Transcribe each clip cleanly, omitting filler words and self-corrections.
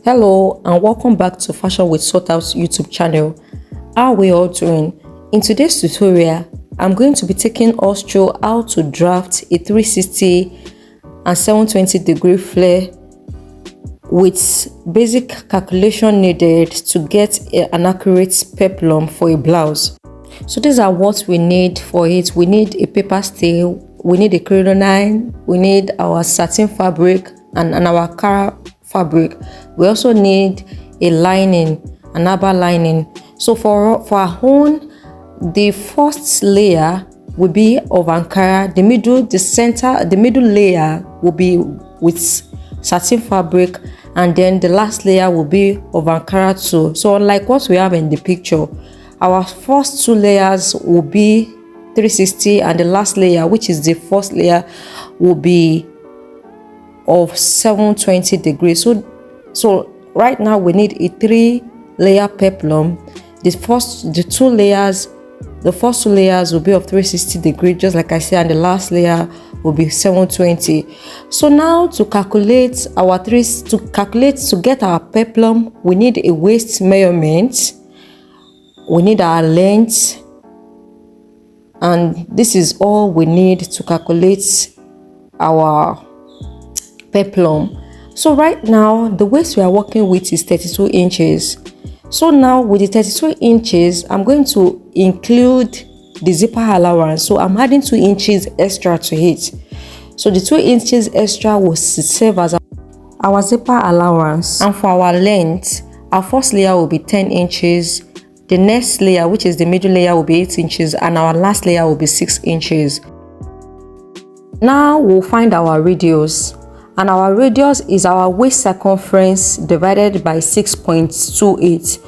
Hello and welcome back to Fashion with Sort Out YouTube channel. How are we all doing? In today's tutorial, I'm going to be taking us through how to draft a 360 and 720 degree flare with basic calculation needed to get an accurate peplum for a blouse. So these are what we need for it. We need a paper steel, we need a crinoline, we need our satin fabric and our cara fabric. We also need a lining, an upper lining. So for our own, the first layer will be of Ankara, the middle layer will be with satin fabric, and then the last layer will be of Ankara too. So unlike what we have in the picture, our first two layers will be 360 and the last layer, which is the first layer, will be of 720 degrees. So right now we need a 3-layer peplum. The first two layers will be of 360 degrees, just like I said, and the last layer will be 720. So now to get our peplum, we need a waist measurement, we need our length, and this is all we need to calculate our peplum. So right now the waist we are working with is 32 inches. So now with the 32 inches, I'm going to include the zipper allowance. So I'm adding 2 inches extra to it. So the 2 inches extra will serve as our zipper allowance. And for our length, our first layer will be 10 inches. The next layer, which is the middle layer, will be 8 inches, and our last layer will be 6 inches. Now we'll find our radius. And our radius is our waist circumference divided by 6.28.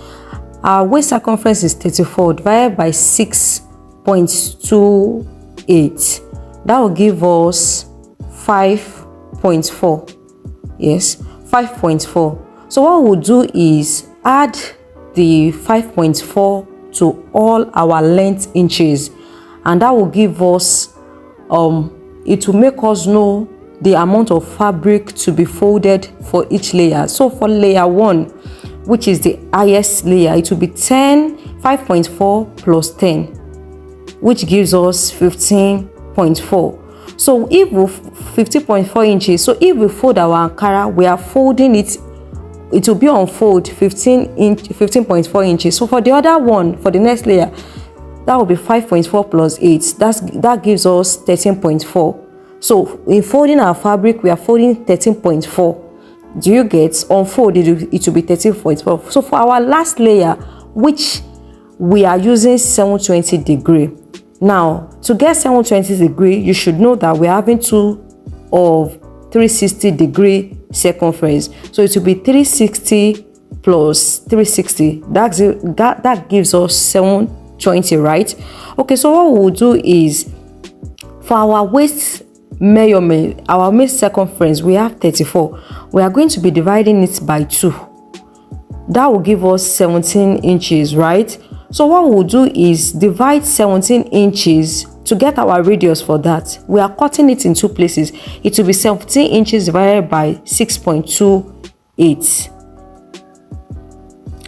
Our waist circumference is 34 divided by 6.28. That will give us 5.4. Yes, 5.4. So what we'll do is add the 5.4 to all our length inches, and that will give us it will make us know the amount of fabric to be folded for each layer. So for layer 1, which is the highest layer, it will be 5.4 plus 10, which gives us 15.4. So if we 15.4 inches, so if we fold our Ankara, we are folding it will be on fold 15.4 inches. So for the other one, for the next layer, that will be 5.4 plus 8. That gives us 13.4. So in folding our fabric, we are folding 13.4. Do you get? On fold, it will be 13.4. So for our last layer, which we are using 720 degree. Now, to get 720 degree, you should know that we're having 2 of 360 degree circumference. So it will be 360 plus 360. That gives us 720, right? Okay, so what we'll do is, for our waist measurement, our waist circumference, we have 34. We are going to be dividing it by 2. That will give us 17 inches, right? So what we'll do is divide 17 inches to get our radius. For that, we are cutting it in 2 places. It will be 17 inches divided by 6.28.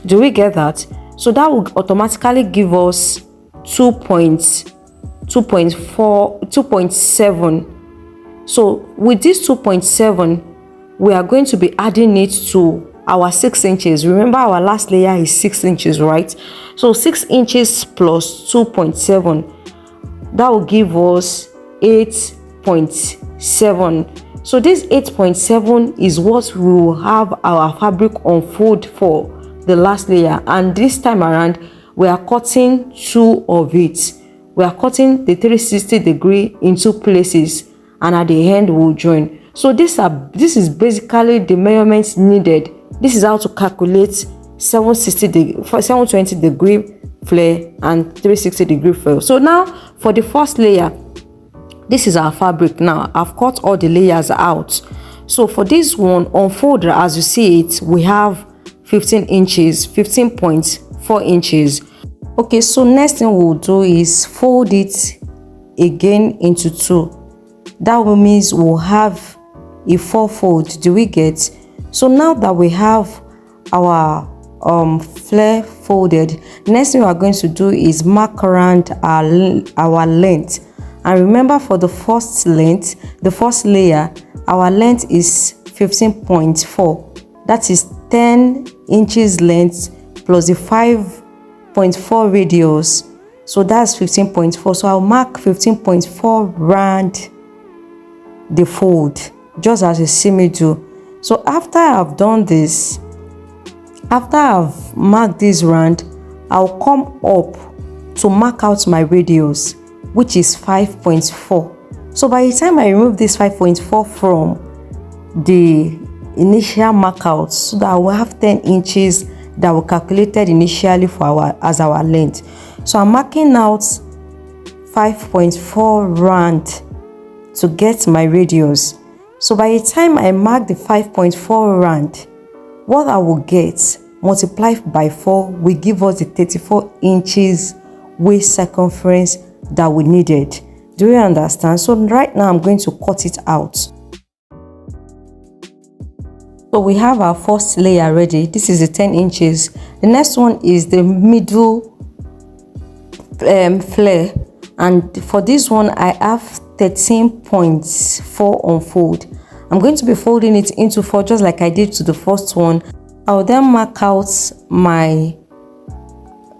Do we get that? So that will automatically give us 2.7. So with this 2.7, we are going to be adding it to our 6 inches. Remember, our last layer is 6 inches, right? So 6 inches plus 2.7, that will give us 8.7. So this 8.7 is what we will have our fabric unfold for the last layer. And this time around, we are cutting 2 of it. We are cutting the 360 degree in 2 places, and at the end we'll join. So this is basically the measurements needed. This is how to calculate 720 degree flare and 360 degree flare. So now for the first layer, this is our fabric. Now I've cut all the layers out. So for this one, on folder, as you see it, we have 15 inches, 15.4 inches. Okay, so next thing we'll do is fold it again into 2. That means we'll have a 4 fold. Do we get? So now that we have our flare folded, next thing we are going to do is mark around our length. And remember, for the first layer, our length is 15.4. that is 10 inches length plus the 5.4 radius, so that's 15.4. so I'll mark 15.4 round the fold, just as you see me do. So after I've done this, after I've marked this round, I'll come up to mark out my radius, which is 5.4. So by the time I remove this 5.4 from the initial mark out, so that I will have 10 inches that were calculated initially for our length. So I'm marking out 5.4 round to get my radius. So by the time I mark the 5.4 round, what I will get multiplied by 4 will give us the 34 inches waist circumference that we needed. Do you understand? So right now I'm going to cut it out. So we have our first layer ready. This is the 10 inches. The next one is the middle flare, and for this one I have 13.4 unfold. I'm going to be folding it into 4 just like I did to the first one. I'll then mark out my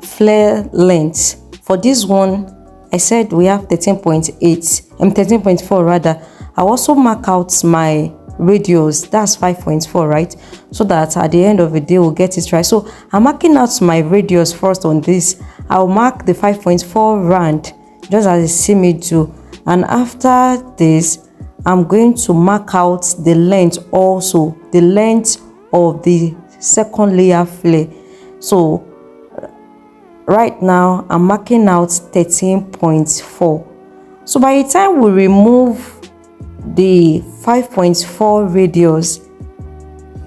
flare length. For this one, I said we have 13.8 and 13.4 rather. I'll also mark out my radius, that's 5.4, right? So that at the end of the day we'll get it right. So I'm marking out my radius first on this. I'll mark the 5.4 round just as you see me do, and after this I'm going to mark out the length, also the length of the second layer flare. So right now I'm marking out 13.4. so by the time we remove the 5.4 radius,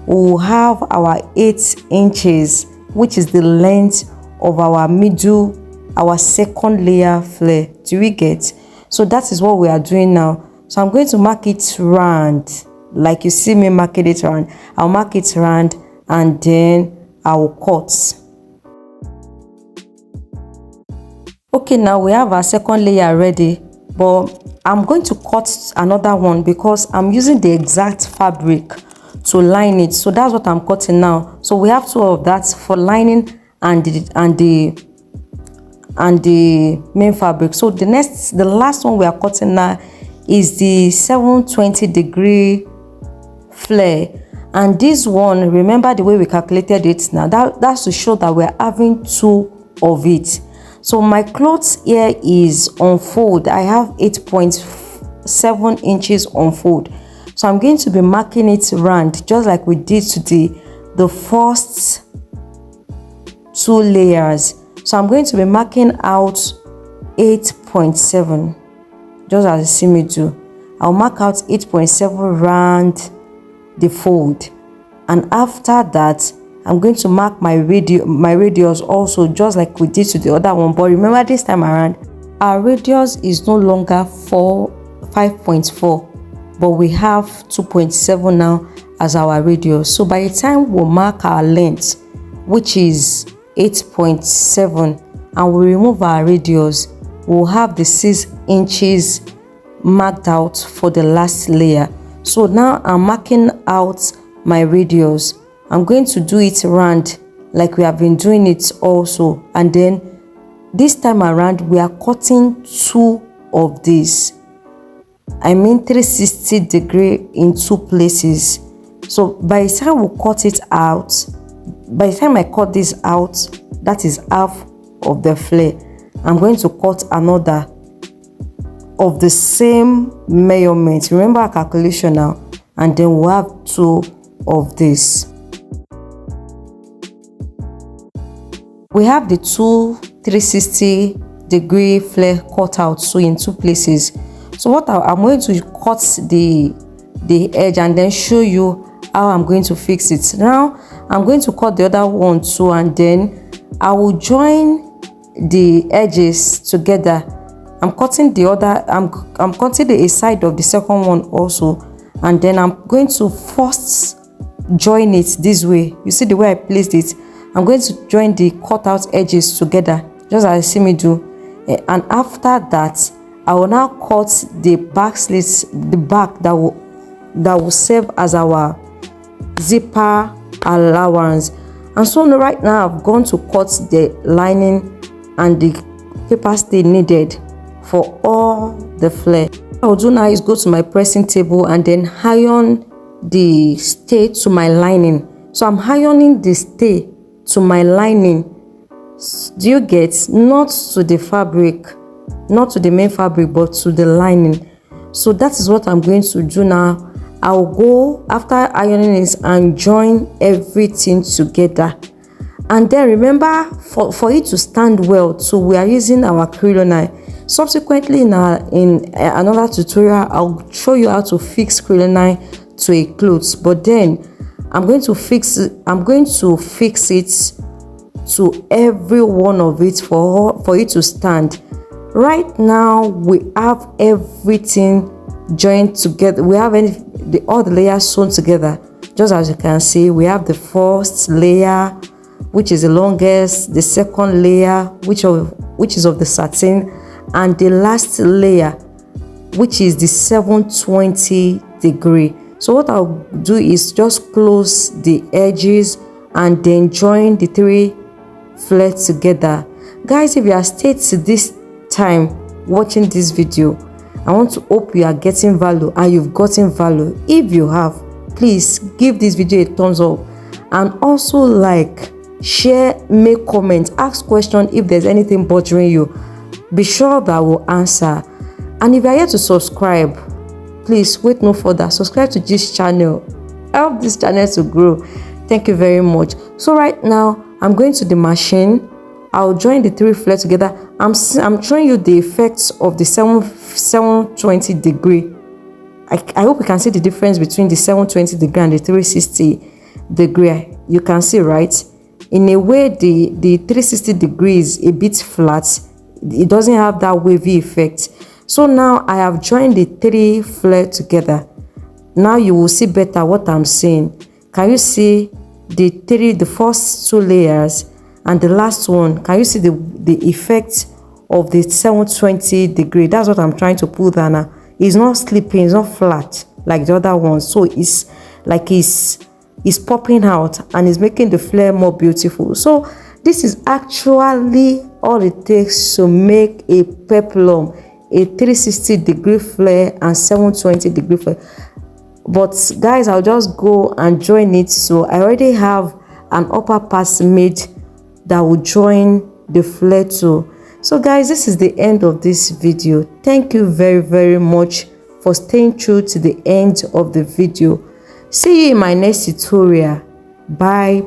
we'll have our 8 inches, which is the length of our middle, our second layer flare. Do we get? So that is what we are doing now. So I'm going to mark it round like you see me marking it round. I'll mark it round and then I'll cut. Okay, now we have our second layer ready, but I'm going to cut another one because I'm using the exact fabric to line it. So that's what I'm cutting now. So we have 2 of that for lining and the main fabric. So the last one we are cutting now is the 720-degree flare, and this one, remember the way we calculated it now, that's to show that we're having 2 of it. So my cloth here is unfold. I have 8.7 inches unfold. So I'm going to be marking it round just like we did to the first 2 layers. So I'm going to be marking out 8.7 just as you see me do. I'll mark out 8.7 round the fold, and after that I'm going to mark my radius also just like we did to the other one. But remember, this time around our radius is no longer 5.4, but we have 2.7 now as our radius. So by the time we'll mark our length, which is 8.7, and we remove our radius, we'll have the 6 inches marked out for the last layer. So now I'm marking out my radius. I'm going to do it round like we have been doing it also, and then this time around we are cutting 2 of these. I mean 360-degree in 2 places. So by the time we cut it out, by the time I cut this out, that is half of the flare. I'm going to cut another of the same measurement. Remember our calculation now, and then we'll have 2 of this. We have the 2 360-degree flare cut out, so in 2 places. So what I'm going to cut the edge and then show you how I'm going to fix it. Now I'm going to cut the other one too, and then I will join the edges together. I'm cutting the other, I'm cutting the side of the second one also, and then I'm going to first join it this way. You see the way I placed it? I'm going to join the cut out edges together, just as you see me do. And after that, I will now cut the back slits, the back that will serve as our zipper allowance. And so right now I've gone to cut the lining and the paper stay needed for all the flare. What I'll do now is go to my pressing table and then iron the stay to my lining. So I'm ironing the stay to my lining. Do you get? Not to the fabric, not to the main fabric, but to the lining. So that is what I'm going to do now. I'll go after ironing this and join everything together. And then remember, for it to stand well, so we are using our crinoline. Subsequently in another tutorial, I'll show you how to fix crinoline to a clothes, but then I'm going to fix it to every one of it for it to stand. Right now we have everything joined together. We have all the layers sewn together. Just as you can see, we have the first layer, which is the longest, the second layer, which is of the satin, and the last layer, which is the 720 degree. So what I'll do is just close the edges and then join the 3 flares together. Guys, if you are stayed to this time watching this video, I want to hope you are getting value and you've gotten value. If you have, please give this video a thumbs up, and also like, share, make comments, ask questions if there's anything bothering you. Be sure that I will answer. And if you are yet to subscribe, please wait no further, subscribe to this channel, help this channel to grow. Thank you very much. So right now I'm going to the machine. I'll join the 3 flares together. I'm showing you the effects of the 720 degree. I hope you can see the difference between the 720 degree and the 360 degree. You can see, right? In a way, the 360 degrees is a bit flat. It doesn't have that wavy effect. So now I have joined the 3 flares together. Now you will see better what I'm saying. Can you see the first 2 layers and the last one? Can you see the effect of the 720 degree? That's what I'm trying to pull down now. It's not slipping, it's not flat like the other one. So it's like it's popping out and it's making the flare more beautiful. So this is actually all it takes to make a peplum, a 360 degree flare and 720 degree flare. But guys, I'll just go and join it. So I already have an upper part made that will join the flare too. So guys, this is the end of this video. Thank you very, very much for staying true to the end of the video. See you in my next tutorial. Bye.